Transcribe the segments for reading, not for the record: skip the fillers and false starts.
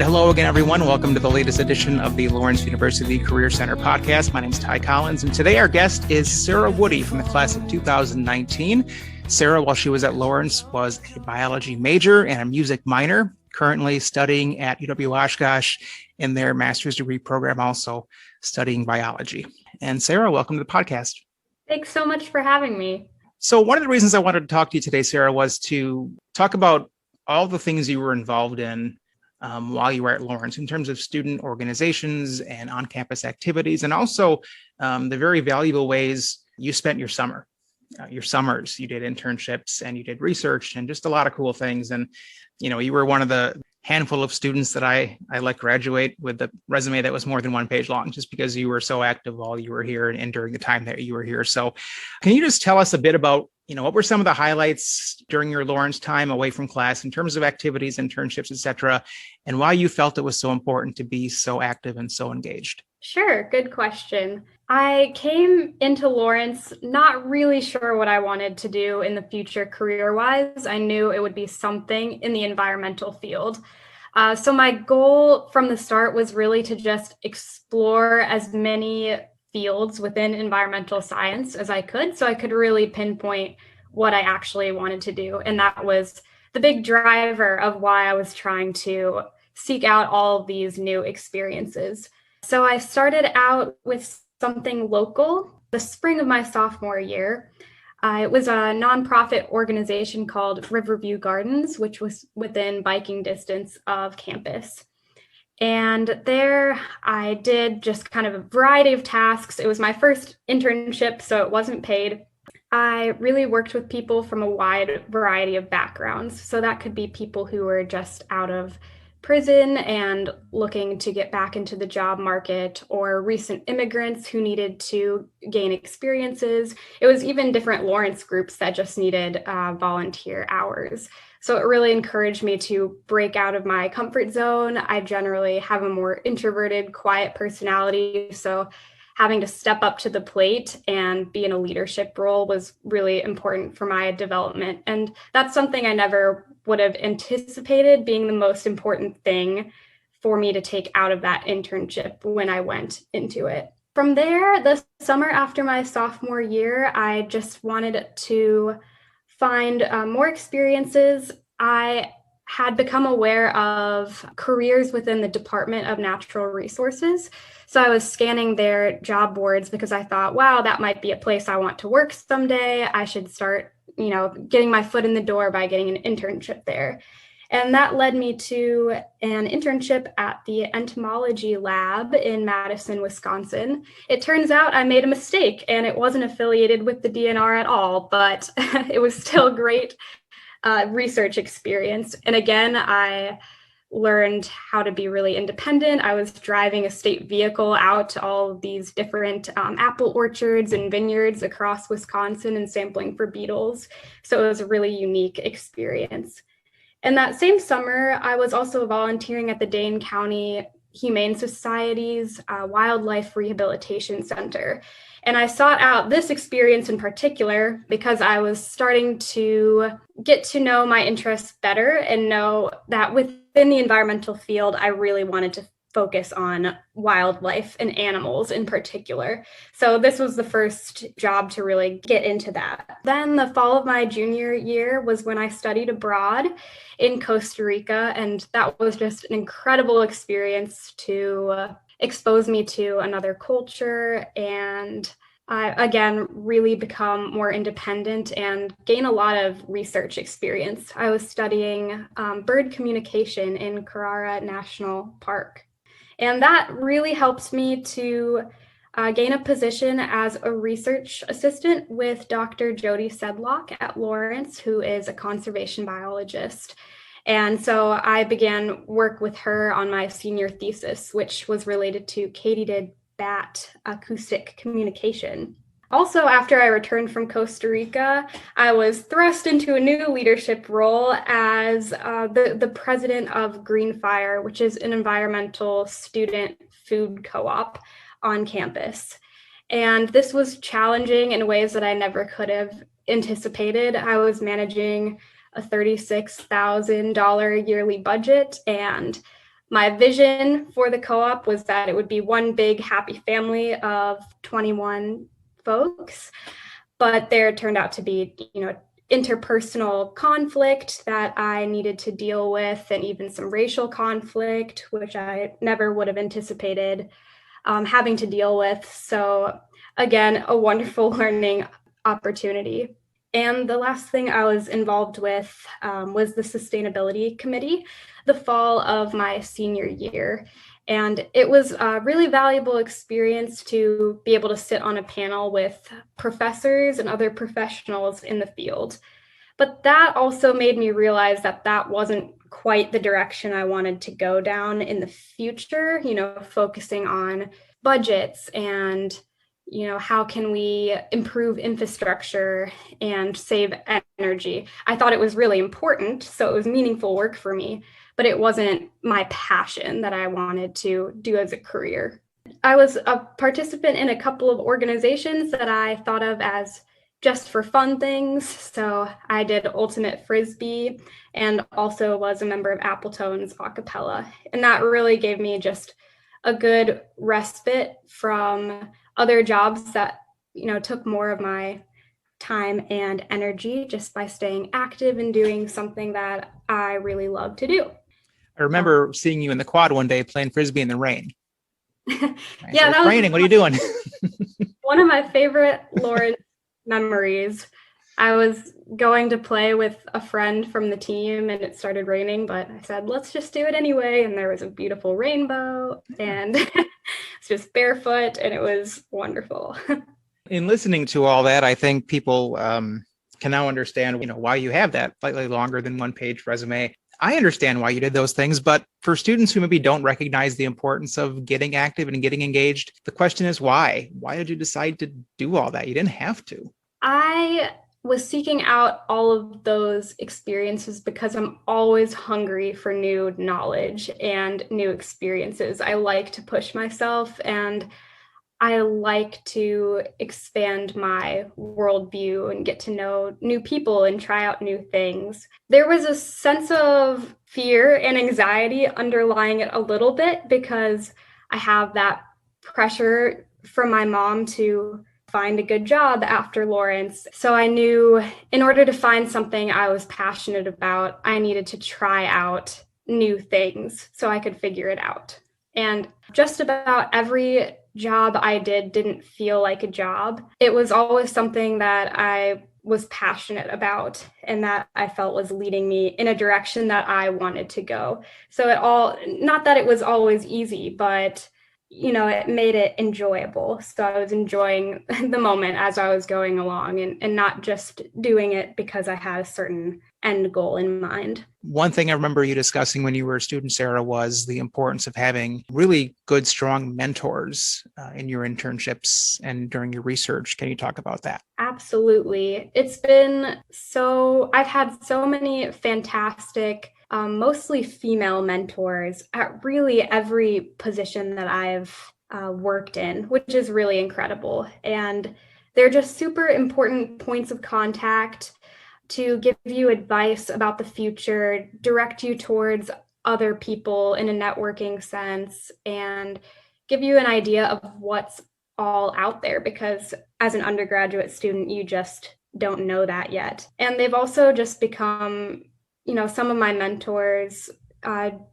hello again, everyone. Welcome to the latest edition of the Lawrence University Career Center podcast. My name is Ty Collins, and today our guest is Sarah Woody from the class of 2019. Sarah, while she was at Lawrence, was a biology major and a music minor, currently studying at UW-Oshkosh in their master's degree program, also studying biology. And Sarah, welcome to the podcast. Thanks so much for having me. So one of the reasons I wanted to talk to you today, Sarah, was to talk about all the things you were involved in while you were at Lawrence in terms of student organizations and on-campus activities, and also the very valuable ways you spent your summers. You did internships and you did research and just a lot of cool things. And, you know, you were one of the handful of students that I let graduate with a resume that was more than one page long, just because you were so active while you were here and during the time that you were here. So can you just tell us a bit about, what were some of the highlights during your Lawrence time away from class in terms of activities, internships, et cetera, and why you felt it was so important to be so active and so engaged? Sure. Good question. I came into Lawrence not really sure what I wanted to do in the future career-wise. I knew it would be something in the environmental field. So my goal from the start was really to just explore as many fields within environmental science as I could, so I could really pinpoint what I actually wanted to do. And that was the big driver of why I was trying to seek out all of these new experiences. So I started out with something local the spring of my sophomore year. It was a nonprofit organization called Riverview Gardens, which was within biking distance of campus. And there I did just kind of a variety of tasks. It was my first internship, so it wasn't paid. I really worked with people from a wide variety of backgrounds. So that could be people who were just out of prison and looking to get back into the job market, or recent immigrants who needed to gain experiences. It was even different Lawrence groups that just needed volunteer hours. So it really encouraged me to break out of my comfort zone. I generally have a more introverted, quiet personality. So having to step up to the plate and be in a leadership role was really important for my development. And that's something I never would have anticipated being the most important thing for me to take out of that internship when I went into it. From there, the summer after my sophomore year, I just wanted to find more experiences. I had become aware of careers within the Department of Natural Resources. So I was scanning their job boards because I thought, wow, that might be a place I want to work someday. I should start, getting my foot in the door by getting an internship there. And that led me to an internship at the Entomology lab in Madison, Wisconsin. It turns out I made a mistake and it wasn't affiliated with the DNR at all, but it was still a great research experience. And again, I learned how to be really independent. I was driving a state vehicle out to all of these different apple orchards and vineyards across Wisconsin and sampling for beetles. So it was a really unique experience. And that same summer, I was also volunteering at the Dane County Humane Society's Wildlife Rehabilitation Center. And I sought out this experience in particular because I was starting to get to know my interests better and know that within the environmental field, I really wanted to focus on wildlife and animals in particular. So this was the first job to really get into that. Then the fall of my junior year was when I studied abroad in Costa Rica, and that was just an incredible experience to expose me to another culture and again, really become more independent and gain a lot of research experience. I was studying bird communication in Carrara National Park. And that really helped me to gain a position as a research assistant with Dr. Jody Sedlock at Lawrence, who is a conservation biologist. And so I began work with her on my senior thesis, which was related to katydid bat acoustic communication. Also, after I returned from Costa Rica, I was thrust into a new leadership role as the president of Green Fire, which is an environmental student food co-op on campus. And this was challenging in ways that I never could have anticipated. I was managing a $36,000 yearly budget, and My vision for the co-op was that it would be one big happy family of 21 folks, but there turned out to be, interpersonal conflict that I needed to deal with, and even some racial conflict, which I never would have anticipated having to deal with. So again, a wonderful learning opportunity. And the last thing I was involved with was the sustainability committee the fall of my senior year. And it was a really valuable experience to be able to sit on a panel with professors and other professionals in the field. But that also made me realize that that wasn't quite the direction I wanted to go down in the future, focusing on budgets and how can we improve infrastructure and save energy. I thought it was really important, so it was meaningful work for me, but it wasn't my passion that I wanted to do as a career. I was a participant in a couple of organizations that I thought of as just for fun things. So I did Ultimate Frisbee and also was a member of Appletone's a cappella. And that really gave me just a good respite from other jobs that, took more of my time and energy just by staying active and doing something that I really love to do. I remember seeing you in the quad one day playing Frisbee in the rain. Yeah, it's raining. What are you doing? One of my favorite Lawrence memories. I was going to play with a friend from the team and it started raining, but I said, let's just do it anyway. And there was a beautiful rainbow and it's just barefoot and it was wonderful. In listening to all that, I think people can now understand, why you have that slightly longer than one-page resume. I understand why you did those things, but for students who maybe don't recognize the importance of getting active and getting engaged, the question is why? Why did you decide to do all that? You didn't have to. I was seeking out all of those experiences because I'm always hungry for new knowledge and new experiences. I like to push myself and I like to expand my worldview and get to know new people and try out new things. There was a sense of fear and anxiety underlying it a little bit because I have that pressure from my mom to find a good job after Lawrence. So I knew in order to find something I was passionate about, I needed to try out new things so I could figure it out. And just about every job I did didn't feel like a job. It was always something that I was passionate about and that I felt was leading me in a direction that I wanted to go. So not that it was always easy, but it made it enjoyable. So I was enjoying the moment as I was going along and not just doing it because I had a certain end goal in mind. One thing I remember you discussing when you were a student, Sarah, was the importance of having really good, strong mentors in your internships and during your research. Can you talk about that? Absolutely. I've had so many fantastic mostly female mentors at really every position that I've worked in, which is really incredible. And they're just super important points of contact to give you advice about the future, direct you towards other people in a networking sense, and give you an idea of what's all out there, because as an undergraduate student, you just don't know that yet. And they've also just become some of my mentors,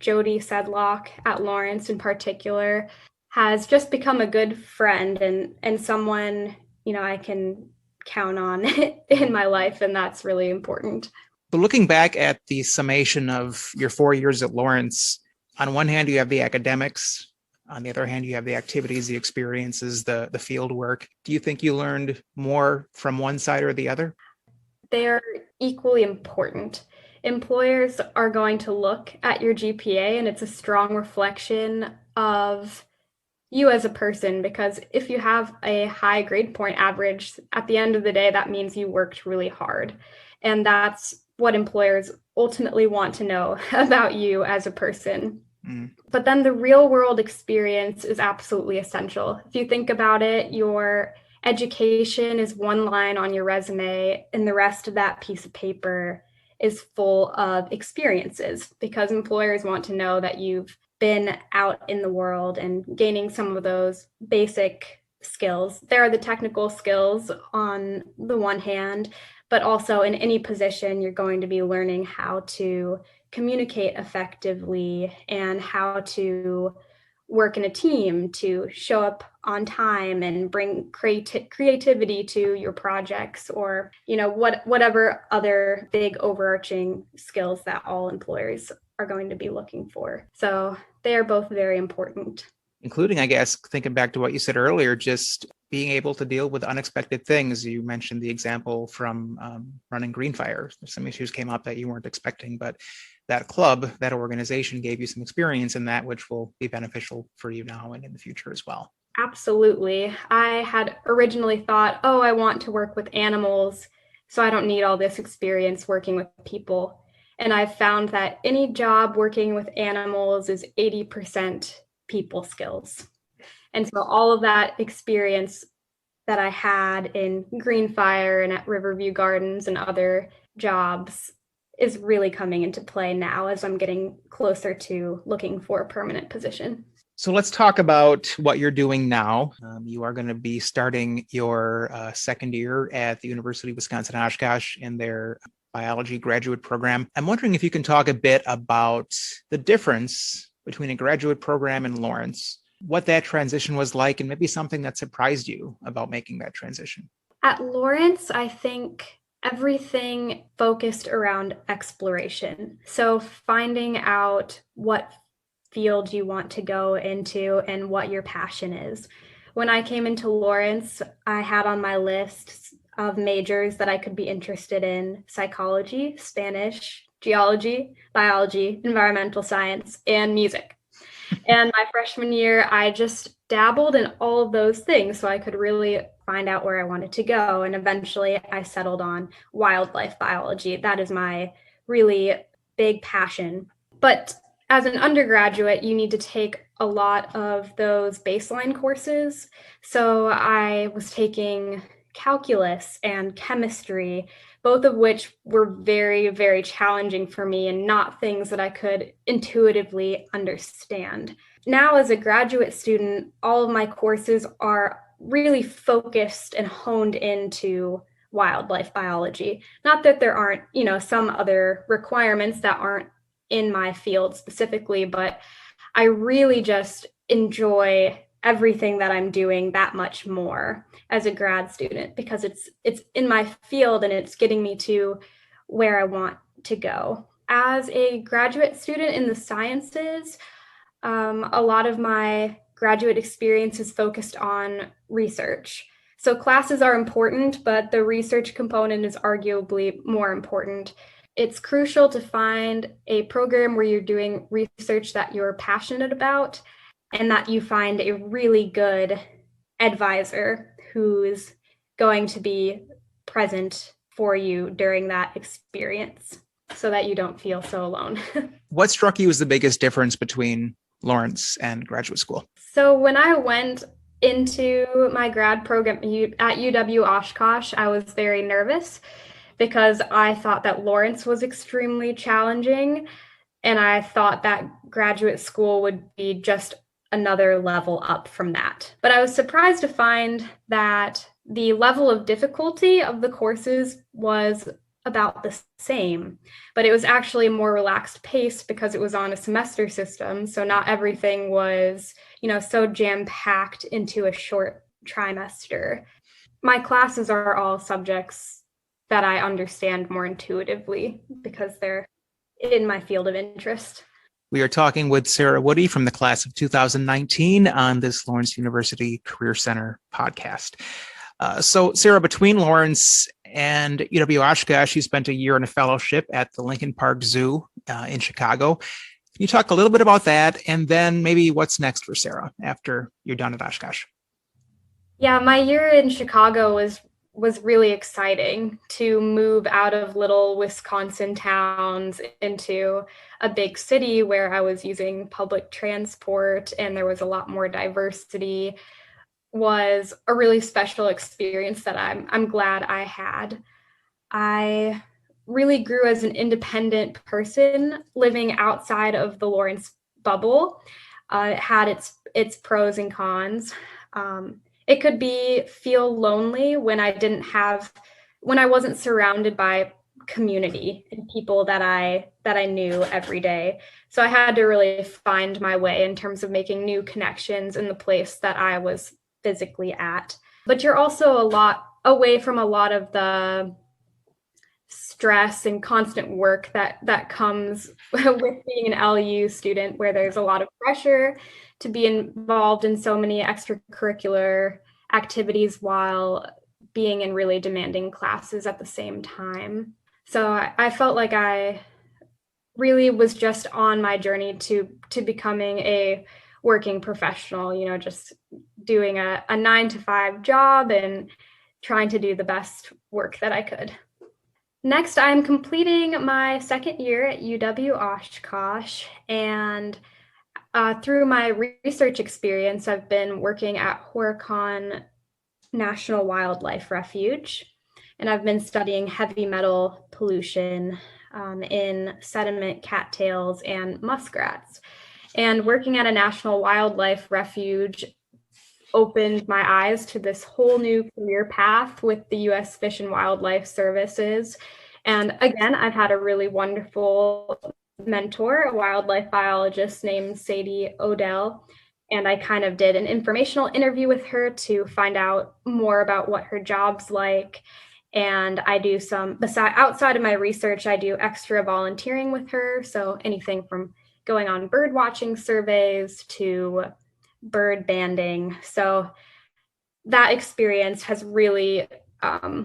Jody Sedlock at Lawrence in particular, has just become a good friend and someone, I can count on in my life. And that's really important. But looking back at the summation of your 4 years at Lawrence, on one hand, you have the academics. On the other hand, you have the activities, the experiences, the field work. Do you think you learned more from one side or the other? They're equally important. Employers are going to look at your GPA and it's a strong reflection of you as a person, because if you have a high grade point average, at the end of the day, that means you worked really hard. And that's what employers ultimately want to know about you as a person. But then the real world experience is absolutely essential. If you think about it, your education is one line on your resume and the rest of that piece of paper is full of experiences, because employers want to know that you've been out in the world and gaining some of those basic skills. There are the technical skills on the one hand, but also in any position, you're going to be learning how to communicate effectively and how to work in a team, to show up on time and bring creativity to your projects, or whatever other big overarching skills that all employers are going to be looking for. So they are both very important. Including, I guess, thinking back to what you said earlier, just being able to deal with unexpected things. You mentioned the example from running Green Fire. Some issues came up that you weren't expecting, but that club, that organization gave you some experience in that, which will be beneficial for you now and in the future as well. Absolutely. I had originally thought, I want to work with animals, so I don't need all this experience working with people. And I've found that any job working with animals is 80% people skills. And so all of that experience that I had in Green Fire and at Riverview Gardens and other jobs is really coming into play now as I'm getting closer to looking for a permanent position. So let's talk about what you're doing now. You are going to be starting your second year at the University of Wisconsin-Oshkosh in their biology graduate program. I'm wondering if you can talk a bit about the difference between a graduate program in Lawrence, what that transition was like, and maybe something that surprised you about making that transition. At Lawrence, I think everything focused around exploration. So finding out what field you want to go into and what your passion is. When I came into Lawrence, I had on my list of majors that I could be interested in: psychology, Spanish, geology, biology, environmental science, and music. And my freshman year, I just dabbled in all of those things so I could really find out where I wanted to go. And eventually I settled on wildlife biology. That is my really big passion. But as an undergraduate, you need to take a lot of those baseline courses. So I was taking calculus and chemistry, both of which were very, very challenging for me and not things that I could intuitively understand. Now, as a graduate student, all of my courses are really focused and honed into wildlife biology. Not that there aren't, some other requirements that aren't in my field specifically, but I really just enjoy everything that I'm doing that much more as a grad student because it's in my field and it's getting me to where I want to go. As a graduate student in the sciences, a lot of my graduate experience is focused on research. So classes are important, but the research component is arguably more important. It's crucial to find a program where you're doing research that you're passionate about and that you find a really good advisor who's going to be present for you during that experience so that you don't feel so alone. What struck you as the biggest difference between Lawrence and graduate school? So when I went into my grad program at UW Oshkosh, I was very nervous because I thought that Lawrence was extremely challenging, and I thought that graduate school would be just another level up from that. But I was surprised to find that the level of difficulty of the courses was about the same, but it was actually a more relaxed pace because it was on a semester system. So not everything was, so jam-packed into a short trimester. My classes are all subjects that I understand more intuitively because they're in my field of interest. We are talking with Sarah Woody from the class of 2019 on this Lawrence University Career Center podcast. So Sarah, between Lawrence and UW Oshkosh, you spent a year in a fellowship at the Lincoln Park Zoo in Chicago. Can you talk a little bit about that and then maybe what's next for Sarah after you're done at Oshkosh? Yeah, my year in Chicago was really exciting to move out of little Wisconsin towns into a big city where I was using public transport and there was a lot more diversity. Was a really special experience that I'm glad I had. I really grew as an independent person living outside of the Lawrence bubble. It had its pros and cons. It could feel lonely when when I wasn't surrounded by community and people that I knew every day. So I had to really find my way in terms of making new connections in the place that I was physically at. But you're also a lot away from a lot of the stress and constant work that comes with being an LU student, where there's a lot of pressure to be involved in so many extracurricular activities while being in really demanding classes at the same time. So I felt like I really was just on my journey to becoming a working professional, just doing a 9-to-5 job and trying to do the best work that I could. Next, I'm completing my second year at UW Oshkosh, and through my research experience, I've been working at Horicon National Wildlife Refuge, and I've been studying heavy metal pollution in sediment cattails and muskrats. And working at a national wildlife refuge opened my eyes to this whole new career path with the U.S. Fish and Wildlife Services. And again, I've had a really wonderful mentor, a wildlife biologist named Sadie Odell. And I kind of did an informational interview with her to find out more about what her job's like. And I do outside of my research, I do extra volunteering with her. So anything from going on bird watching surveys to bird banding. So that experience has really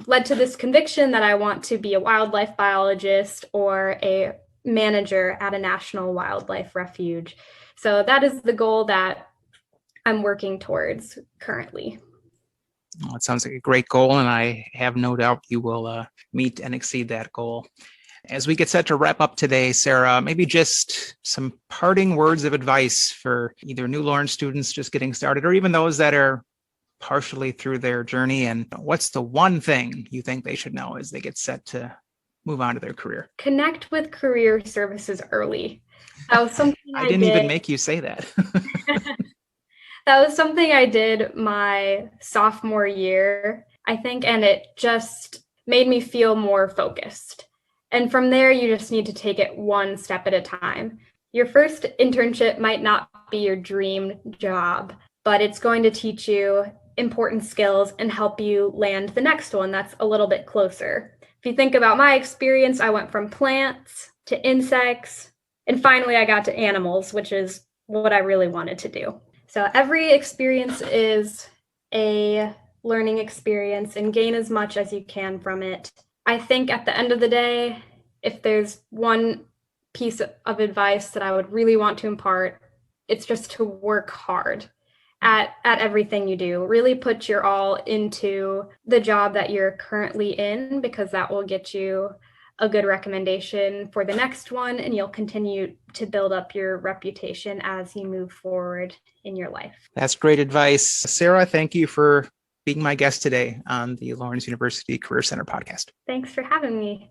led to this conviction that I want to be a wildlife biologist or a manager at a national wildlife refuge. So that is the goal that I'm working towards currently. Well, it sounds like a great goal, and I have no doubt you will meet and exceed that goal. As we get set to wrap up today, Sarah, maybe just some parting words of advice for either new Lawrence students just getting started or even those that are partially through their journey. And what's the one thing you think they should know as they get set to move on to their career? Connect with career services early. That was something I didn't even make you say that. That was something I did my sophomore year, I think, and it just made me feel more focused. And from there, you just need to take it one step at a time. Your first internship might not be your dream job, but it's going to teach you important skills and help you land the next one that's a little bit closer. If you think about my experience, I went from plants to insects, and finally I got to animals, which is what I really wanted to do. So every experience is a learning experience, and gain as much as you can from it. I think at the end of the day, if there's one piece of advice that I would really want to impart, it's just to work hard at everything you do. Really put your all into the job that you're currently in, because that will get you a good recommendation for the next one, and you'll continue to build up your reputation as you move forward in your life. That's great advice. Sarah, thank you for being my guest today on the Lawrence University Career Center podcast. Thanks for having me.